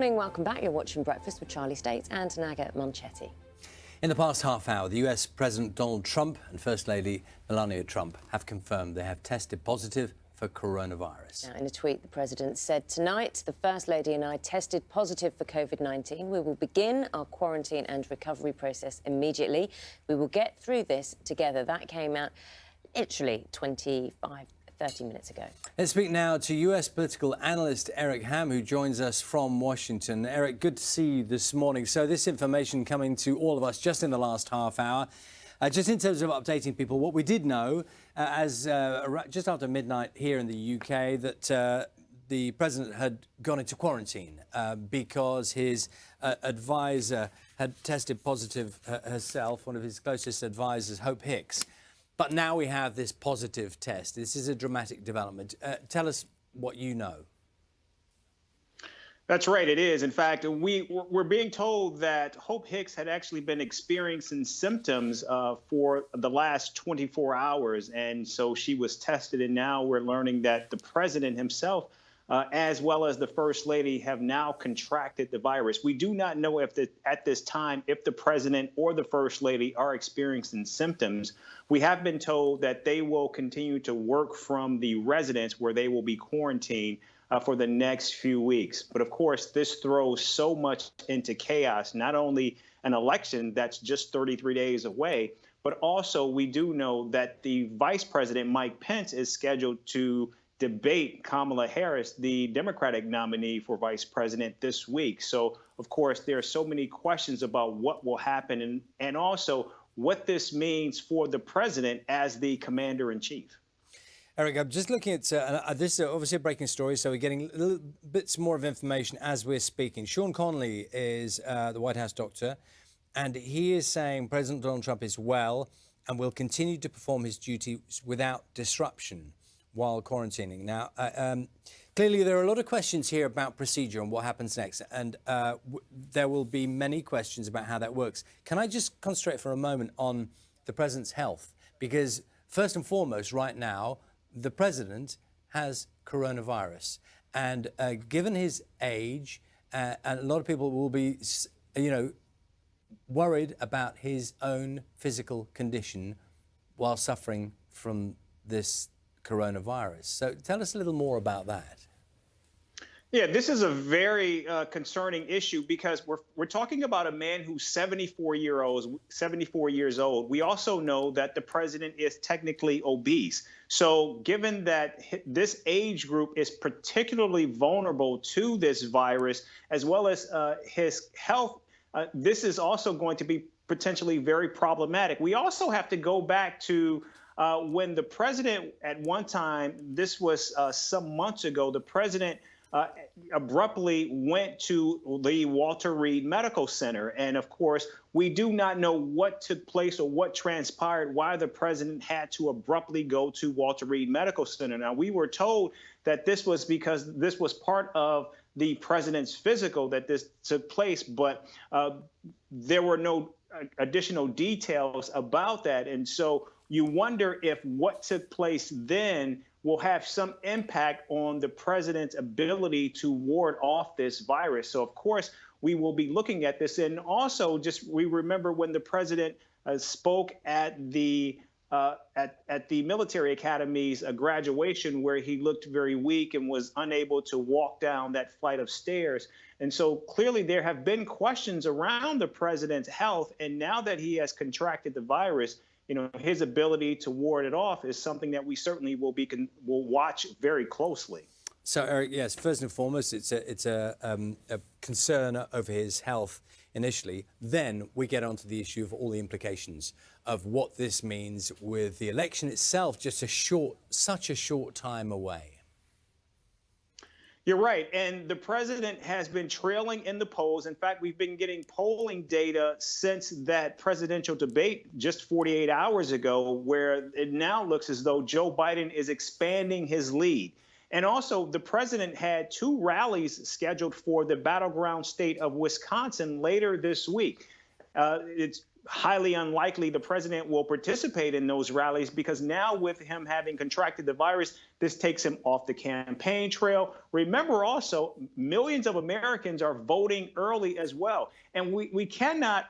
Morning, welcome back. You're watching Breakfast with Charlie States and Naga Monchetti. In the past half hour, the US President Donald Trump and First Lady Melania Trump have confirmed they have tested positive for coronavirus. Now, in a tweet, the president said, "Tonight, the First Lady and I tested positive for COVID-19. We will begin our quarantine and recovery process immediately. We will get through this together." That came out literally 30 minutes ago. Let's speak now to US political analyst Eric Ham, who joins us from Washington. Eric, good to see you this morning. So this information coming to all of us just in the last half hour. Just in terms of updating people, what we did know just after midnight here in the UK that the president had gone into quarantine because his advisor had tested positive herself, one of his closest advisors, Hope Hicks. But now we have this positive test. This is a dramatic development. Tell us what you know. That's right, it is. In fact, we're being told that Hope Hicks had actually been experiencing symptoms for the last 24 hours. And so she was tested, and now we're learning that the president himself, as well as the First Lady, have now contracted the virus. We do not know if at this time if the president or the First Lady are experiencing symptoms. We have been told that they will continue to work from the residence where they will be quarantined for the next few weeks. But of course, this throws so much into chaos, not only an election that's just 33 days away, but also we do know that the Vice President, Mike Pence, is scheduled to debate Kamala Harris, the Democratic nominee for vice president, this week. So, of course, there are so many questions about what will happen and also what this means for the president as the commander in chief. Eric, I'm just looking at this is obviously a breaking story, so we're getting little bits more of information as we're speaking. Sean Conley is the White House doctor, and he is saying President Donald Trump is well and will continue to perform his duties without disruption while quarantining. Now, clearly there are a lot of questions here about procedure and what happens next, and there will be many questions about how that works. Can I just concentrate for a moment on the president's health? Because first and foremost, right now, the president has coronavirus, and given his age, and a lot of people will be, worried about his own physical condition while suffering from this coronavirus. So tell us a little more about that. Yeah, this is a very concerning issue because we're talking about a man who's 74 years old. We also know that the president is technically obese. So given that this age group is particularly vulnerable to this virus, as well as his health, this is also going to be potentially very problematic. We also have to go back to when the president, at one time, this was some months ago, the president abruptly went to the Walter Reed Medical Center. And of course, we do not know what took place or what transpired, why the president had to abruptly go to Walter Reed Medical Center. Now, we were told that this was because this was part of the president's physical that this took place, but there were no additional details about that. And so you wonder if what took place then will have some impact on the president's ability to ward off this virus. So, of course, we will be looking at this. And also, we remember when the president spoke at the military academy's graduation, where he looked very weak and was unable to walk down that flight of stairs. And so clearly there have been questions around the president's health. And now that he has contracted the virus, his ability to ward it off is something that we certainly will watch very closely. So, Eric, yes, first and foremost, it's a concern over his health initially. Then we get onto the issue of all the implications of what this means with the election itself, just such a short time away. You're right. And the president has been trailing in the polls. In fact, we've been getting polling data since that presidential debate just 48 hours ago, where it now looks as though Joe Biden is expanding his lead. And also, the president had 2 rallies scheduled for the battleground state of Wisconsin later this week. highly unlikely the president will participate in those rallies, because now with him having contracted the virus, this takes him off the campaign trail. Remember also, millions of Americans are voting early as well. And we cannot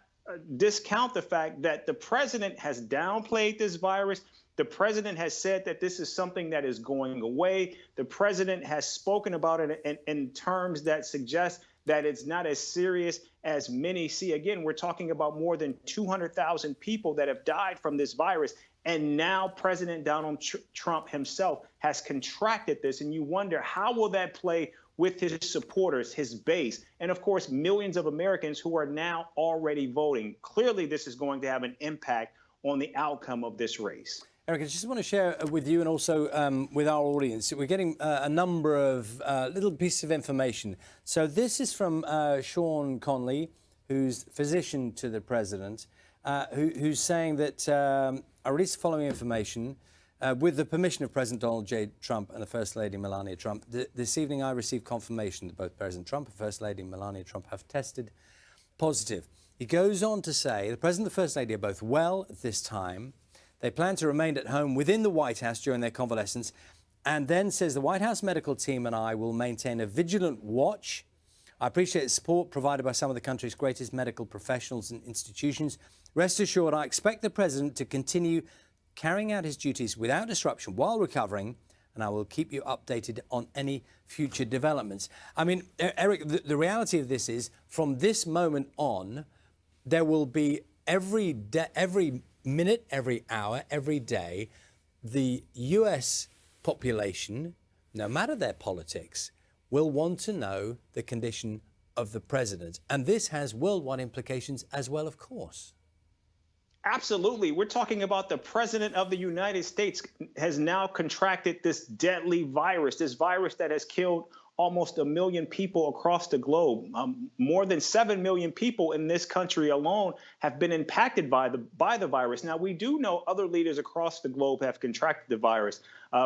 discount the fact that the president has downplayed this virus. The president has said that this is something that is going away. The president has spoken about it in terms that suggest that it's not as serious as many see. Again, we're talking about more than 200,000 people that have died from this virus. And now President Donald Trump himself has contracted this. And you wonder, how will that play with his supporters, his base, and of course, millions of Americans who are now already voting? Clearly, this is going to have an impact on the outcome of this race. Eric, I just want to share with you and also with our audience, we're getting a number of little pieces of information. So this is from Sean Conley, who's physician to the president, who's saying that I released the following information. With the permission of President Donald J. Trump and the First Lady Melania Trump, this evening I received confirmation that both President Trump and First Lady Melania Trump have tested positive. He goes on to say the President and the First Lady are both well at this time. They plan to remain at home within the White House during their convalescence, and then says the White House medical team and I will maintain a vigilant watch. I appreciate the support provided by some of the country's greatest medical professionals and institutions. Rest assured, I expect the President to continue carrying out his duties without disruption while recovering, and I will keep you updated on any future developments. I mean, Eric, the reality of this is, from this moment on, there will be every minute, every hour, every day, the US population, no matter their politics, will want to know the condition of the president. And this has worldwide implications as well, of course. Absolutely. We're talking about the president of the United States has now contracted this deadly virus, this virus that has killed almost 1 million people across the globe. More than 7 million people in this country alone have been impacted by the virus. Now, we do know other leaders across the globe have contracted the virus.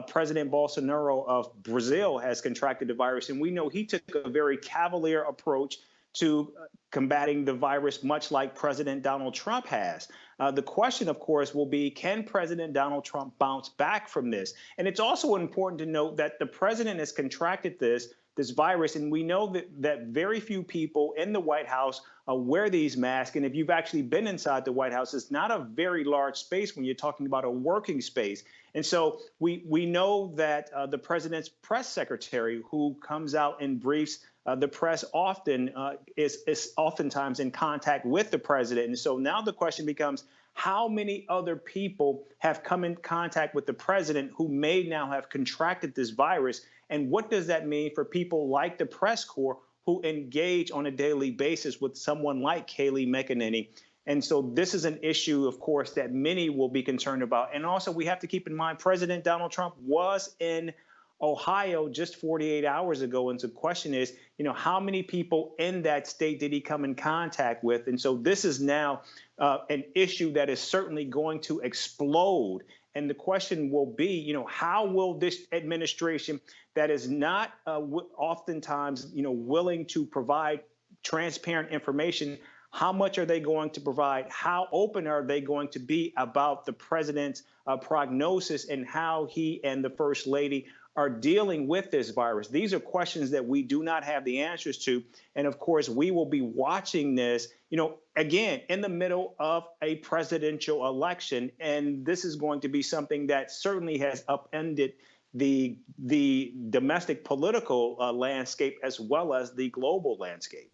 President Bolsonaro of Brazil has contracted the virus, and we know he took a very cavalier approach to combating the virus, much like President Donald Trump has. The question, of course, will be, can President Donald Trump bounce back from this? And it's also important to note that the president has contracted this virus, and we know that very few people in the White House wear these masks. And if you've actually been inside the White House, it's not a very large space when you're talking about a working space. And so we know that the president's press secretary, who comes out and briefs the press often, is oftentimes in contact with the president. And so now the question becomes, how many other people have come in contact with the president who may now have contracted this virus? And what does that mean for people like the press corps who engage on a daily basis with someone like Kayleigh McEnany? And so this is an issue, of course, that many will be concerned about. And also, we have to keep in mind, President Donald Trump was in Ohio just 48 hours ago. And so the question is, how many people in that state did he come in contact with? And so this is now an issue that is certainly going to explode. And the question will be, how will this administration that is not oftentimes, willing to provide transparent information, how much are they going to provide? How open are they going to be about the president's prognosis and how he and the First Lady are dealing with this virus? These are questions that we do not have the answers to. And of course, we will be watching this, again, in the middle of a presidential election. And this is going to be something that certainly has upended the domestic political landscape as well as the global landscape.